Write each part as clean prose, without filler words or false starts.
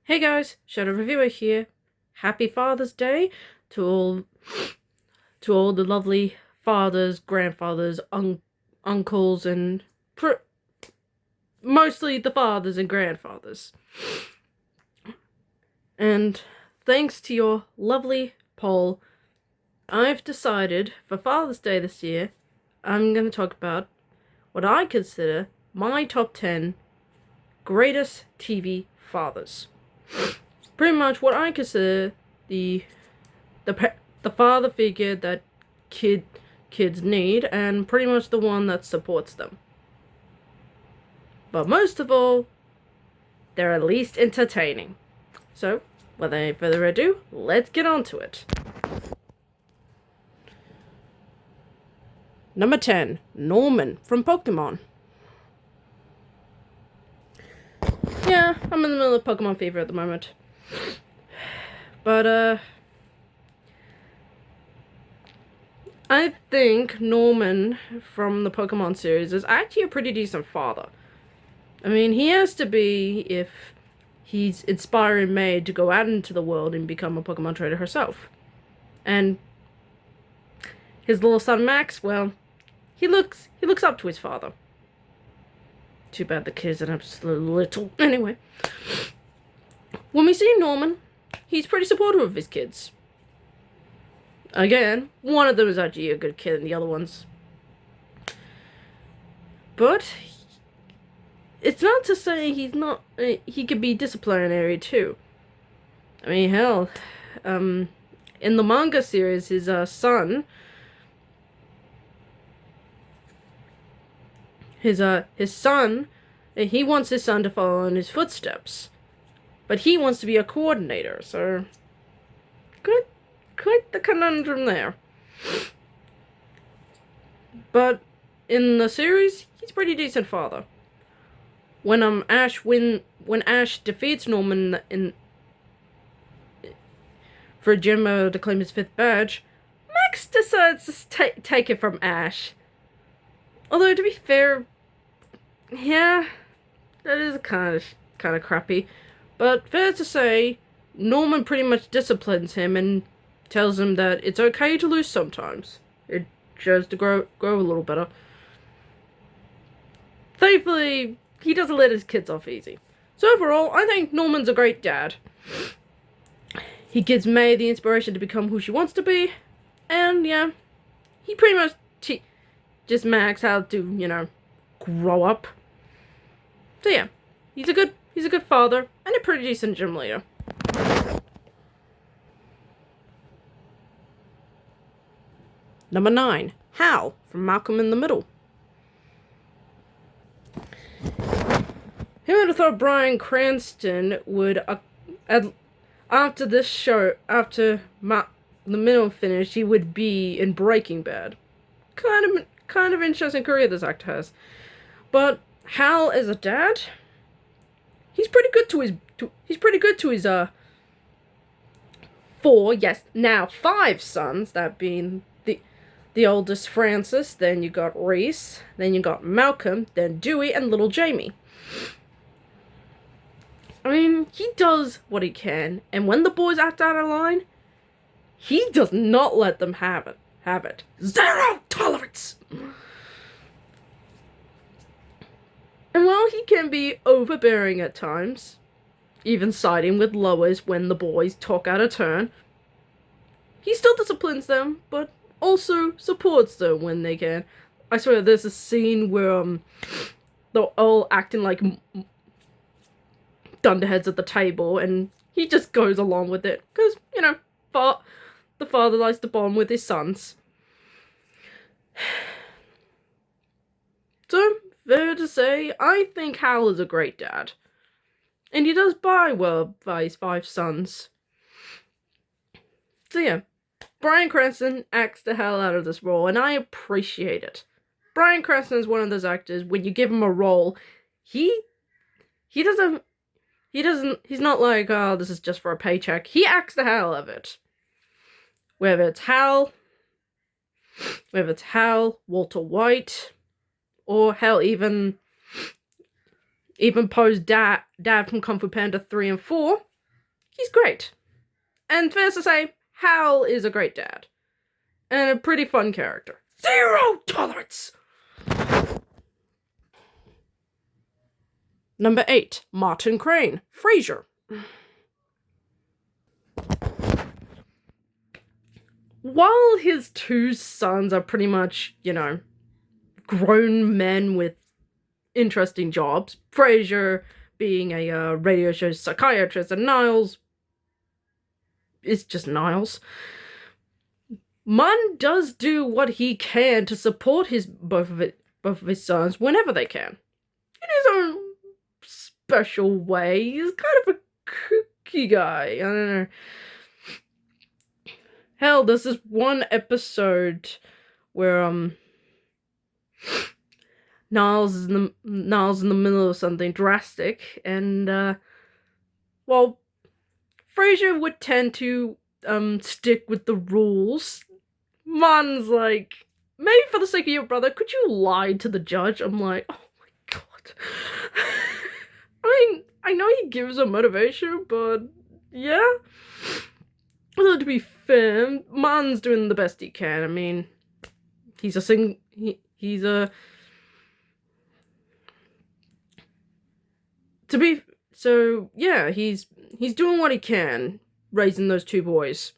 Hey guys, Shadow Reviewer here. Happy Father's Day to all the lovely fathers, grandfathers, uncles, and mostly the fathers and grandfathers. And thanks to your lovely poll, I've decided for Father's Day this year, I'm going to talk about what I consider my top 10 greatest TV fathers. Pretty much what I consider the father figure that kids need, and pretty much the one that supports them. But most of all, they're at least entertaining. So, without any further ado, let's get on to it. Number 10, Norman from Pokemon. Yeah, I'm in the middle of Pokemon fever at the moment. But, I think Norman from the Pokemon series is actually a pretty decent father. I mean, he has to be if he's inspiring May to go out into the world and become a Pokemon trainer herself. And his little son Max, well, he looks up to his father. Too bad the kid's an absolute little. Anyway, when we see Norman, he's pretty supportive of his kids. Again, one of them is actually a good kid and the other one's. But it's not to say he's not. He could be disciplinary too. I mean, hell, in the manga series, his son, he wants his son to follow in his footsteps, but he wants to be a coordinator. So, quite the conundrum there. But in the series, he's a pretty decent father. When Ash defeats Norman for Jimbo to claim his 5th badge, Max decides to take it from Ash. Although, to be fair, yeah, that is kind of crappy. But fair to say, Norman pretty much disciplines him and tells him that it's okay to lose sometimes. It just to grow a little better. Thankfully, he doesn't let his kids off easy. So overall, I think Norman's a great dad. He gives May the inspiration to become who she wants to be, and yeah, he pretty much just Max how to, grow up. So yeah, he's a good father and a pretty decent gym leader. Number 9, Hal from Malcolm in the Middle. Who would have thought Bryan Cranston would, after this show, after the Middle finished, he would be in Breaking Bad. Kind of interesting career this actor has. But Hal as a dad, he's pretty good to his 4, yes, now 5 sons, that being the oldest Francis, then you got Reese, then you got Malcolm, then Dewey, and little Jamie. I mean, he does what he can, and when the boys act out of line, he does not let them have it. Zero tolerance! And while he can be overbearing at times, even siding with Lois when the boys talk out of turn, he still disciplines them, but also supports them when they can. I swear, there's a scene where they're all acting like dunderheads at the table, and he just goes along with it because the father likes to bond with his sons. So fair to say, I think Hal is a great dad, and he does buy well by his 5 sons. So yeah, Bryan Cranston acts the hell out of this role, and I appreciate it. Bryan Cranston is one of those actors, when you give him a role, he's not like, oh, this is just for a paycheck. He acts the hell out of it. Whether it's Hal, Walter White, or hell, even Poe's dad from Kung Fu Panda 3 and 4, he's great. And fair to say, Hal is a great dad. And a pretty fun character. Zero tolerance! Number 8, Martin Crane, Frasier. While his two sons are pretty much, grown men with interesting jobs, Frasier being a radio show psychiatrist and Niles is just Niles, Munn does do what he can to support both of his sons whenever they can. In his own special way. He's kind of a kooky guy. I don't know. Hell, there's this one episode where Niles is in the middle of something drastic, and Frasier would tend to stick with the rules. Munn's like, maybe for the sake of your brother, could you lie to the judge? I'm like, oh my god. I mean, I know he gives a motivation, but yeah. Although to be fair, Munn's doing the best he can. I mean, he's doing what he can, raising those two boys.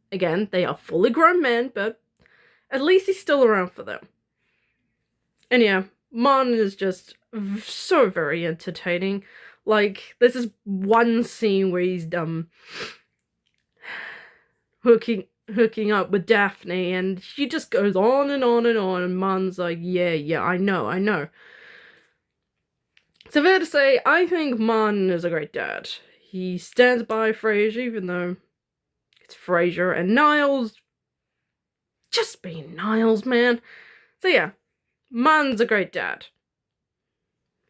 Again, they are fully grown men, but at least he's still around for them. And yeah, Munn is just so very entertaining. Like, there's this one scene where he's hooking up with Daphne, and she just goes on and on and on, and Munn's like, yeah, I know. So fair to say, I think Munn is a great dad. He stands by Frasier, even though it's Frasier, and Niles just being Niles, man. So yeah, Munn's a great dad.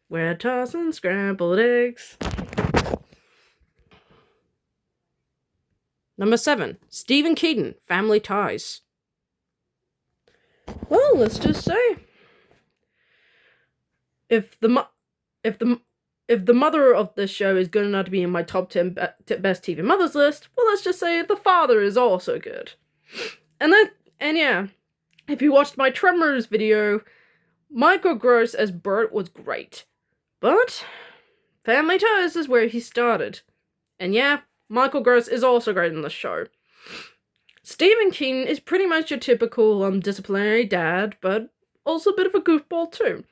We're tossing scrambled eggs. Number 7, Stephen Keaton, Family Ties. Well, let's just say, if the mother of this show is good enough to be in my top 10 best TV mothers list, well, let's just say the father is also good. And yeah, if you watched my Tremors video, Michael Gross as Bert was great. But Family Ties is where he started. And yeah, Michael Gross is also great in the show. Stephen Keaton is pretty much your typical disciplinary dad, but also a bit of a goofball too.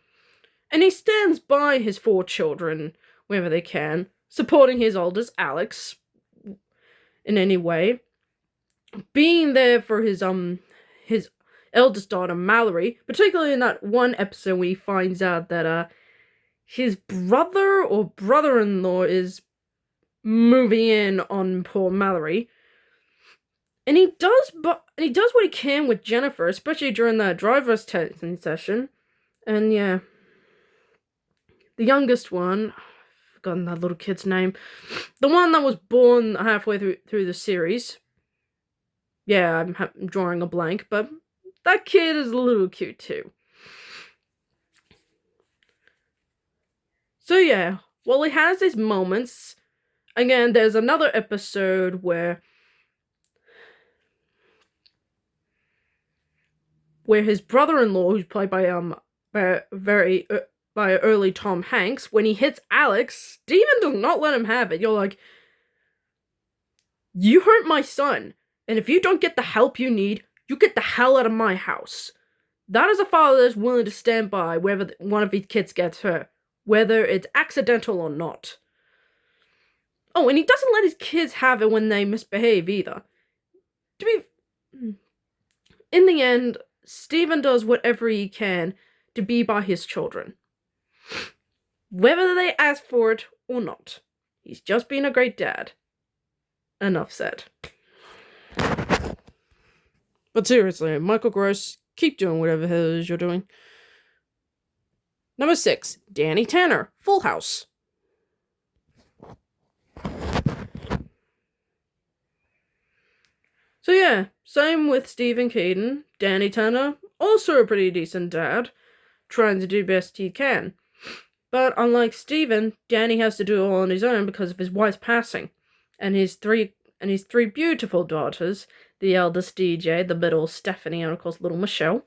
And he stands by his 4 children wherever they can, supporting his oldest, Alex, in any way. Being there for his eldest daughter, Mallory, particularly in that one episode where he finds out that his brother or brother-in-law is moving in on poor Mallory. And he does what he can with Jennifer, especially during the driver's testing session. And yeah, the youngest one, I've forgotten that little kid's name, the one that was born halfway through the series. Yeah, I'm drawing a blank, but that kid is a little cute too. So yeah, while he has his moments, again, there's another episode where his brother-in-law, who's played by early Tom Hanks, when he hits Alex, Steven does not let him have it. You're like, you hurt my son, and if you don't get the help you need, you get the hell out of my house. That is a father that's willing to stand by wherever one of his kids gets hurt, whether it's accidental or not. Oh, and he doesn't let his kids have it when they misbehave either. In the end, Steven does whatever he can to be by his children, whether they ask for it or not. He's just being a great dad. Enough said. But seriously, Michael Gross, keep doing whatever the hell it is you're doing. Number 6, Danny Tanner, Full House. So yeah, same with Stephen Keaton. Danny Tanner, also a pretty decent dad, trying to do best he can. But unlike Stephen, Danny has to do it all on his own because of his wife's passing. and his three beautiful daughters, the eldest DJ, the middle Stephanie, and of course little Michelle.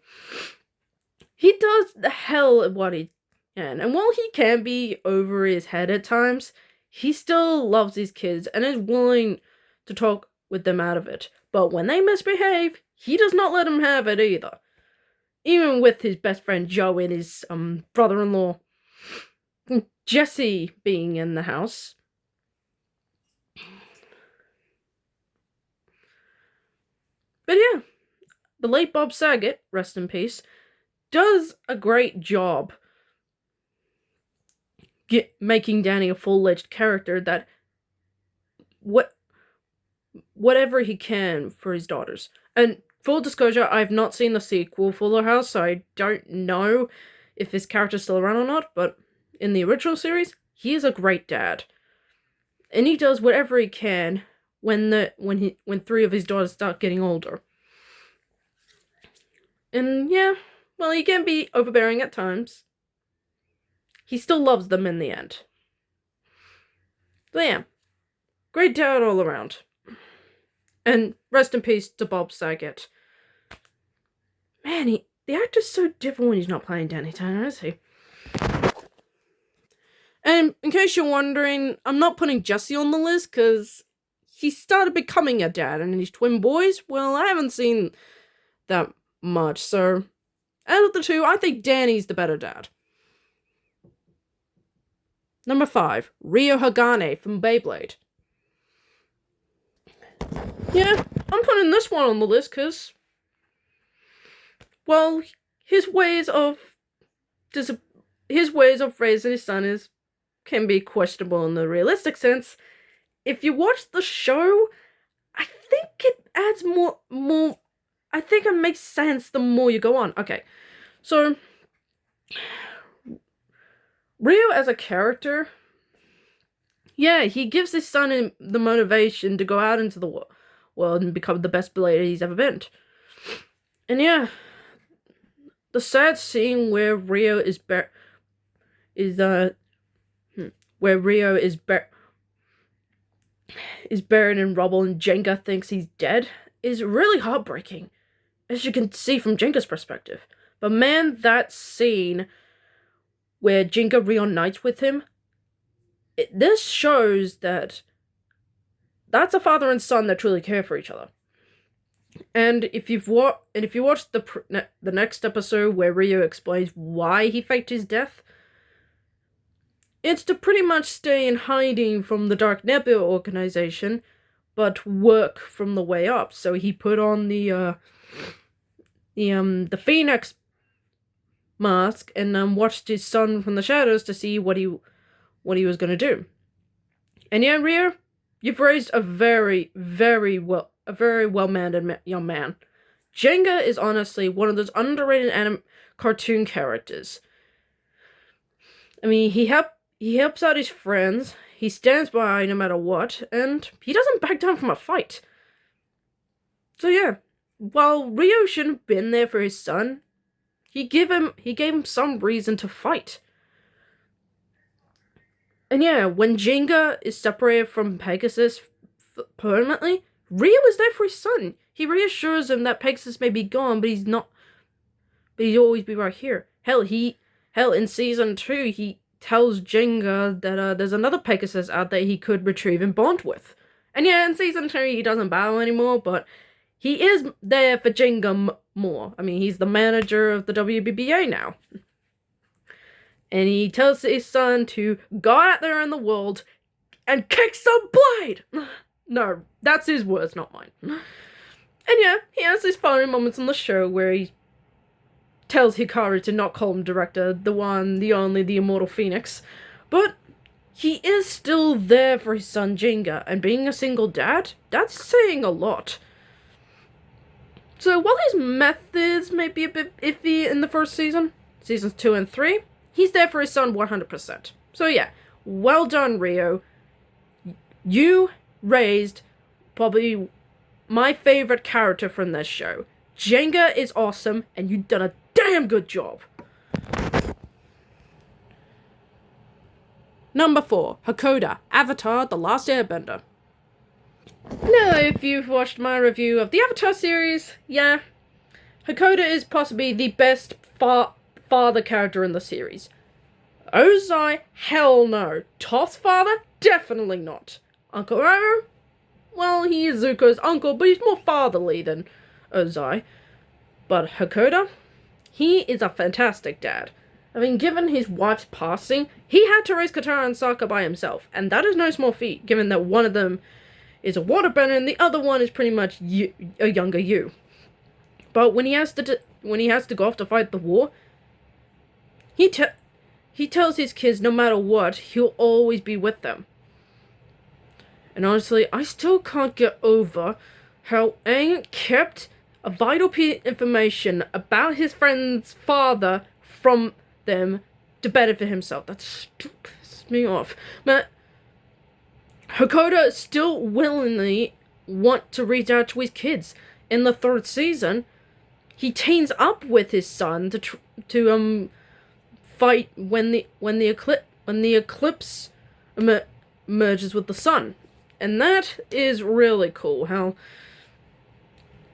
He does the hell of what he can, and while he can be over his head at times, he still loves his kids and is willing to talk with them out of it. But when they misbehave, he does not let them have it either. Even with his best friend Joe and his brother-in-law Jesse being in the house. But yeah, the late Bob Saget, rest in peace, does a great job making Danny a full-fledged character that whatever he can for his daughters. And full disclosure, I've not seen the sequel Fuller House, so I don't know if his character's still around or not, but in the original series, he is a great dad. And he does whatever he can when three of his daughters start getting older. And yeah, well, he can be overbearing at times. He still loves them in the end. So yeah, great dad all around. And rest in peace to Bob Saget. Man, the actor's so different when he's not playing Danny Tanner, is he? And in case you're wondering, I'm not putting Jesse on the list because he started becoming a dad, and his twin boys, well, I haven't seen that much, so out of the two, I think Danny's the better dad. Number 5, Ryo Hagane from Beyblade. Yeah, I'm putting this one on the list because, well, his ways of raising his son can be questionable in the realistic sense. If you watch the show, I think it adds more. I think it makes sense the more you go on. Okay, so Ryo as a character, yeah, he gives his son the motivation to go out into the world and become the best blader he's ever been. And yeah, the sad scene where Ryo is buried in rubble and Jenga thinks he's dead is really heartbreaking, as you can see from Jenga's perspective. But man, that scene where Jenga reunites with him, this shows that that's a father and son that truly care for each other. And if you watch the next episode where Ryo explains why he faked his death, it's to pretty much stay in hiding from the Dark Nebula organization, but work from the way up. So he put on the Phoenix mask and watched his son from the shadows to see what he was gonna do. And yeah, Ryo, you've raised a very, very well-mannered young man. Jenga is honestly one of those underrated cartoon characters. I mean, he helps out his friends, he stands by no matter what, and he doesn't back down from a fight. So yeah, while Ryo shouldn't have been there for his son, he gave him some reason to fight. And yeah, when Jenga is separated from Pegasus permanently, Ryo is there for his son. He reassures him that Pegasus may be gone, but he's not. But he'll always be right here. Hell, in season 2, he tells Jenga that there's another Pegasus out there he could retrieve and bond with. And yeah, in season 2, he doesn't battle anymore, but he is there for Jenga more. I mean, he's the manager of the WBBA now. And he tells his son to go out there in the world and kick some blade! No, that's his words, not mine. And yeah, he has these funny moments on the show where he tells Hikaru to not call him director, the one, the only, the immortal Phoenix. But he is still there for his son Jenga, and being a single dad, that's saying a lot. So while his methods may be a bit iffy in the first seasons 2 and 3, he's there for his son 100%. So yeah, well done, Ryo. You raised probably my favorite character from this show. Jenga is awesome, and you've done a damn good job. Number 4, Hakoda, Avatar: The Last Airbender. Now, if you've watched my review of the Avatar series, yeah, Hakoda is possibly the best father character in the series. Ozai, hell no. Toph's father, definitely not. Uncle Iroh, well, he is Zuko's uncle, but he's more fatherly than Ozai. But Hakoda, he is a fantastic dad. I mean, given his wife's passing, he had to raise Katara and Sokka by himself, and that is no small feat, given that one of them is a waterbender and the other one is pretty much a younger you. But when he has to go off to fight the war, he tells his kids no matter what, he'll always be with them. And honestly, I still can't get over how Aang kept a vital piece of information about his friend's father from them to benefit himself. That pisses me off. But Hakoda still willingly want to reach out to his kids. In the 3rd season, he teams up with his son to fight when the eclipse merges with the sun. And that is really cool, how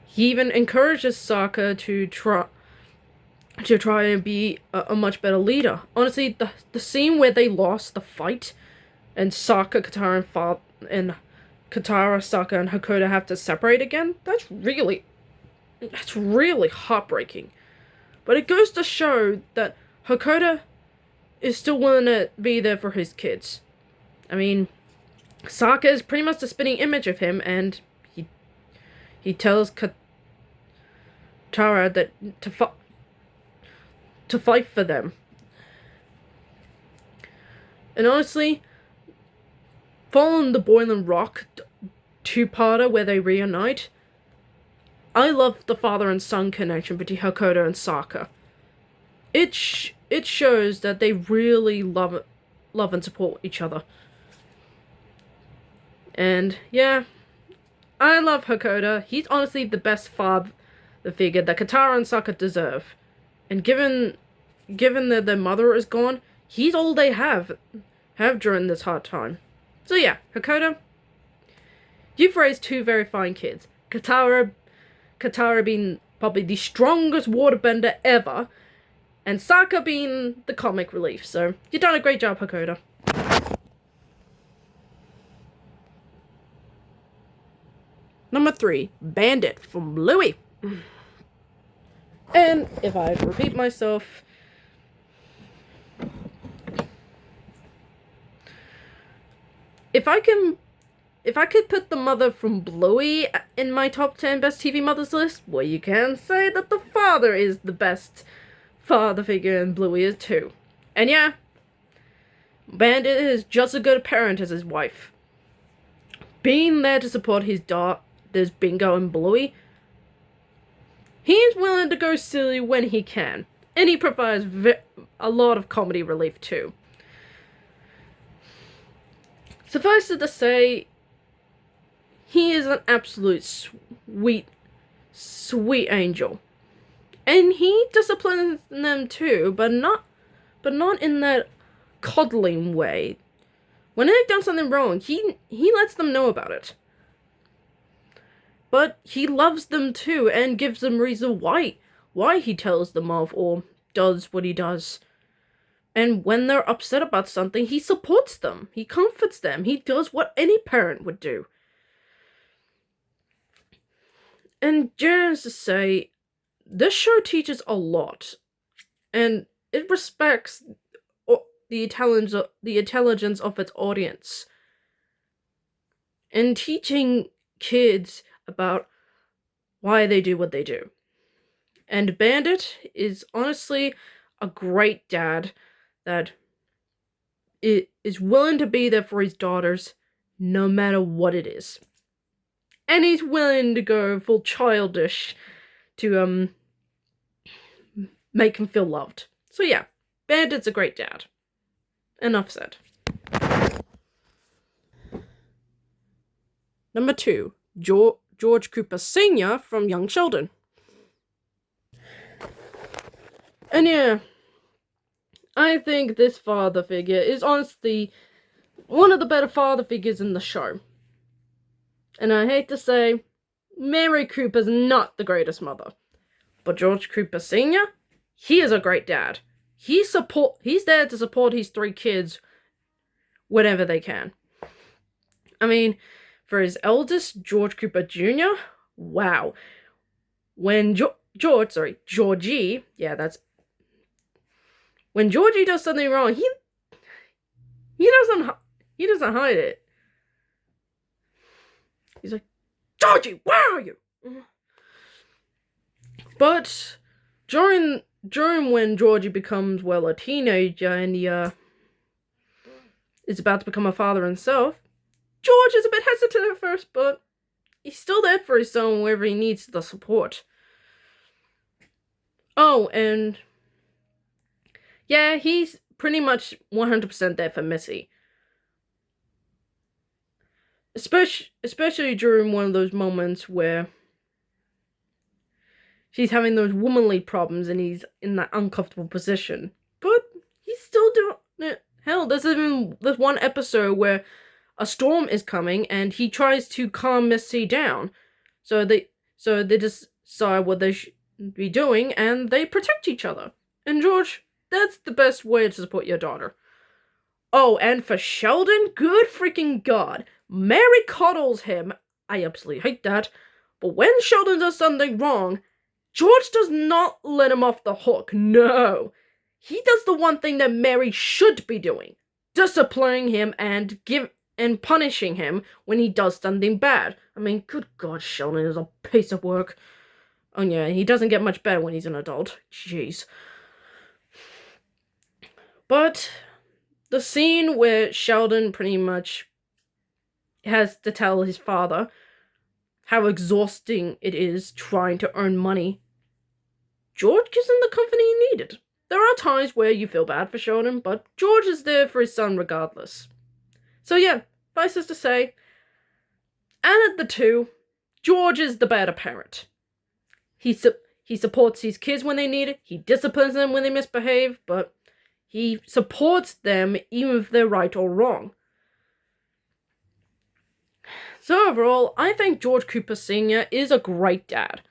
he even encourages Sokka to try and be a much better leader. Honestly, the scene where they lost the fight, and Sokka, Katara, Sokka, and Hakoda have to separate again, that's really heartbreaking. But it goes to show that Hakoda is still willing to be there for his kids. I mean, Sokka is pretty much the spitting image of him, and he tells Katara that to fight for them. And honestly, following the Boiling Rock two-parter where they reunite, I love the father and son connection between Hakoda and Sokka. It shows that they really love and support each other. And yeah, I love Hakoda. He's honestly the best father figure that Katara and Sokka deserve. And given that their mother is gone, he's all they have during this hard time. So yeah, Hakoda, you've raised 2 very fine kids. Katara being probably the strongest waterbender ever, and Sokka being the comic relief. So you've done a great job, Hakoda. Number 3, Bandit from Bluey. And if I repeat myself, if I could put the mother from Bluey in my top 10 best TV mothers list, well, you can say that the father is the best father figure in Bluey is too. And yeah, Bandit is just as good a parent as his wife. Being there to support his daughters Bingo and Bluey, he is willing to go silly when he can. And he provides a lot of comedy relief too. Suffice it to say, he is an absolute sweet angel. And he disciplines them too, but not in that coddling way. When they've done something wrong, he lets them know about it. But he loves them too, and gives them reason why he tells them off or does what he does. And when they're upset about something, he supports them. He comforts them. He does what any parent would do. And just to say, this show teaches a lot. And it respects the intelligence of its audience. And teaching kids about why they do what they do. And Bandit is honestly a great dad that is willing to be there for his daughters no matter what it is. And he's willing to go full childish to make him feel loved. So yeah, Bandit's a great dad. Enough said. Number 2, George Cooper Sr. from Young Sheldon. And yeah, I think this father figure is honestly one of the better father figures in the show. And I hate to say, Mary Cooper's not the greatest mother. But George Cooper Sr., he is a great dad. He's there to support his 3 kids whenever they can. I mean, for his eldest, George Cooper Jr., wow. When Georgie, when Georgie does something wrong, he doesn't hide it. He's like, Georgie, where are you? But during when Georgie becomes, a teenager and he is about to become a father himself, George is a bit hesitant at first, but he's still there for his son wherever he needs the support. Oh, and yeah, he's pretty much 100% there for Missy. Especially during one of those moments where she's having those womanly problems and he's in that uncomfortable position. But he's still doing it. Hell, there's one episode where a storm is coming and he tries to calm Missy down. So they decide what they should be doing and they protect each other. And George, that's the best way to support your daughter. Oh, and for Sheldon, good freaking God. Mary coddles him. I absolutely hate that. But when Sheldon does something wrong, George does not let him off the hook. No. He does the one thing that Mary should be doing. Disciplining him and punishing him when he does something bad. I mean, good God, Sheldon is a piece of work. Oh yeah, he doesn't get much better when he's an adult. Jeez. But the scene where Sheldon pretty much has to tell his father how exhausting it is trying to earn money, George gives him the comfort he needed. There are times where you feel bad for Sheldon, but George is there for his son regardless. So yeah, suffice to say, and at the 2, George is the better parent. He supports his kids when they need it, he disciplines them when they misbehave, but he supports them even if they're right or wrong. So overall, I think George Cooper Sr. is a great dad.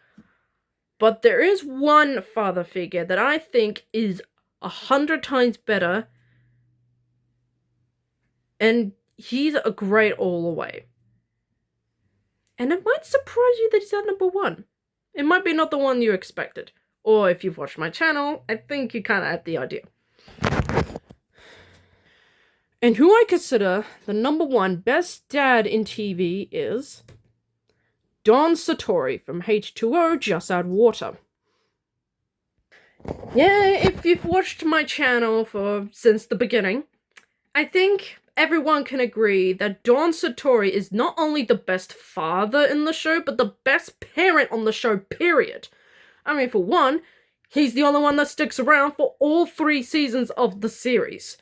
But there is one father figure that I think is 100 times better, and he's a great all the way. And it might surprise you that he's at number 1. It might be not the one you expected. Or if you've watched my channel, I think you kind of had the idea. And who I consider the number 1 best dad in TV is Don Satori from H2O Just Add Water. Yeah, if you've watched my channel since the beginning, I think everyone can agree that Don Satori is not only the best father in the show, but the best parent on the show, period. I mean, for one, he's the only one that sticks around for all 3 seasons of the series.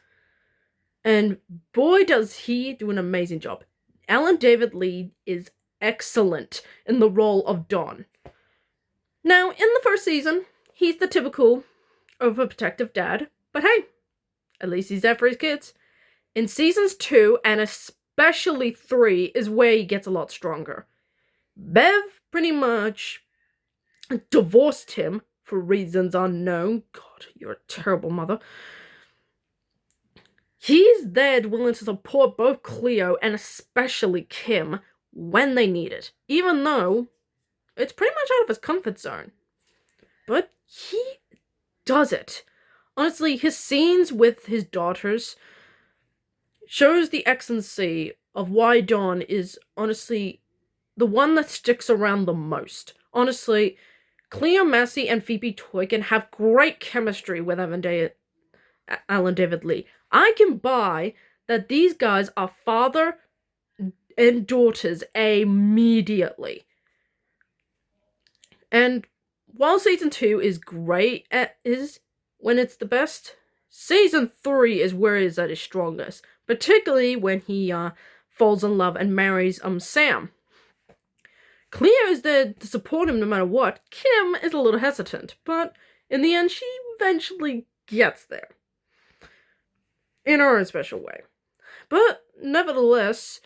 And boy, does he do an amazing job. Alan David Lee is excellent in the role of Don. Now, in the first season, he's the typical overprotective dad, but hey, at least he's there for his kids. In seasons 2, and especially 3, is where he gets a lot stronger. Bev pretty much divorced him for reasons unknown. God, you're a terrible mother. He's there willing to support both Cleo and especially Kim when they need it, even though it's pretty much out of his comfort zone. But he does it. Honestly, his scenes with his daughters shows the excellency of why Don is honestly the one that sticks around the most. Honestly, Cleo Massey and Phoebe Toykin have great chemistry with Alan David Lee. I can buy that these guys are father and daughters immediately. And while season 2 is great when it's the best, season 3 is where it is at its strongest. Particularly when he falls in love and marries Sam. Cleo is there to support him no matter what. Kim is a little hesitant, but in the end she eventually gets there. In her own special way. But nevertheless,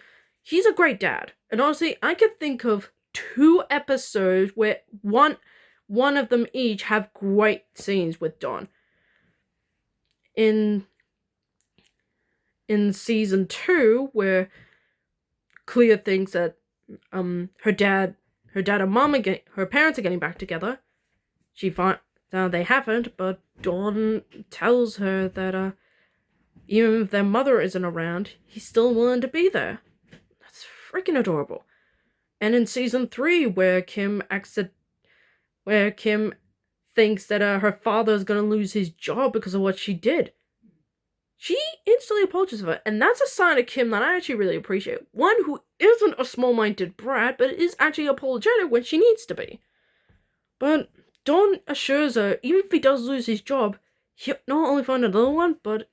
he's a great dad. And honestly, I could think of 2 episodes where one of them each have great scenes with Dawn. In season 2, where Clea thinks that her dad and mom her parents are getting back together. She finds out they haven't, but Dawn tells her that even if their mother isn't around, he's still willing to be there. That's freaking adorable. And in season 3, where Kim thinks that her father's gonna lose his job because of what she did, she instantly apologizes for it, and that's a sign of Kim that I actually really appreciate. One who isn't a small-minded brat, but is actually apologetic when she needs to be. But Dawn assures her, even if he does lose his job, he'll not only find another one, but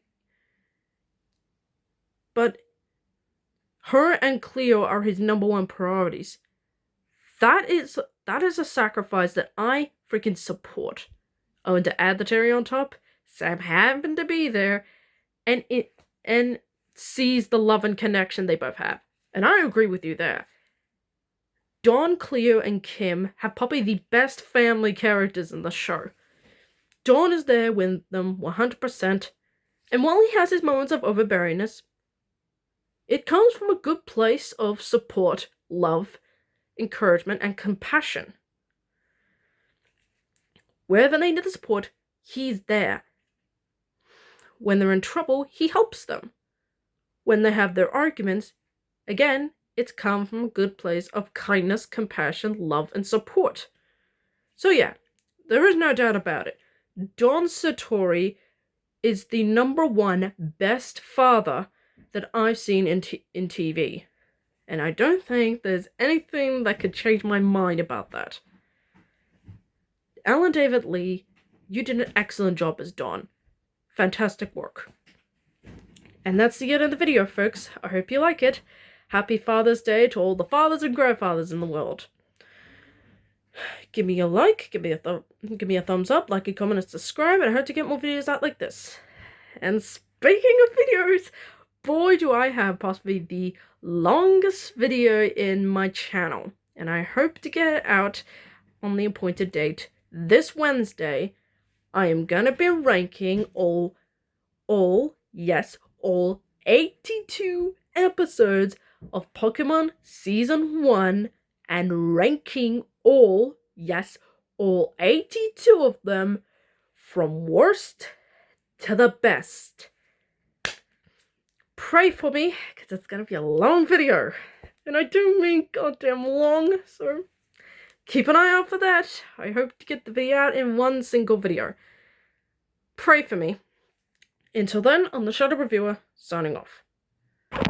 her and Cleo are his #1 priorities. That is a sacrifice that I freaking support. Oh, and to add the cherry on top, Sam happened to be there and sees the love and connection they both have. And I agree with you there. Dawn, Cleo, and Kim have probably the best family characters in the show. Dawn is there with them 100%, and while he has his moments of overbearingness, it comes from a good place of support, love, encouragement, and compassion. Wherever they need the support, he's there. When they're in trouble, he helps them. When they have their arguments, again, it's come from a good place of kindness, compassion, love, and support. So yeah, there is no doubt about it. Don Satori is the #1 best father that I've seen in TV. And I don't think there's anything that could change my mind about that. Alan David Lee, you did an excellent job as Don. Fantastic work. And that's the end of the video, folks. I hope you like it. Happy Father's Day to all the fathers and grandfathers in the world. Give me a like, give me a thumbs up, like a comment, and subscribe, and I hope to get more videos out like this. And speaking of videos, boy do I have possibly the longest video in my channel. And I hope to get it out on the appointed date this Wednesday. I am gonna be ranking all 82 episodes of Pokemon Season 1 and ranking all 82 of them from worst to the best. Pray for me, because it's gonna be a long video. And I do mean goddamn long, so keep an eye out for that. I hope to get the video out in one single video. Pray for me. Until then, I'm the Shadow Reviewer, signing off.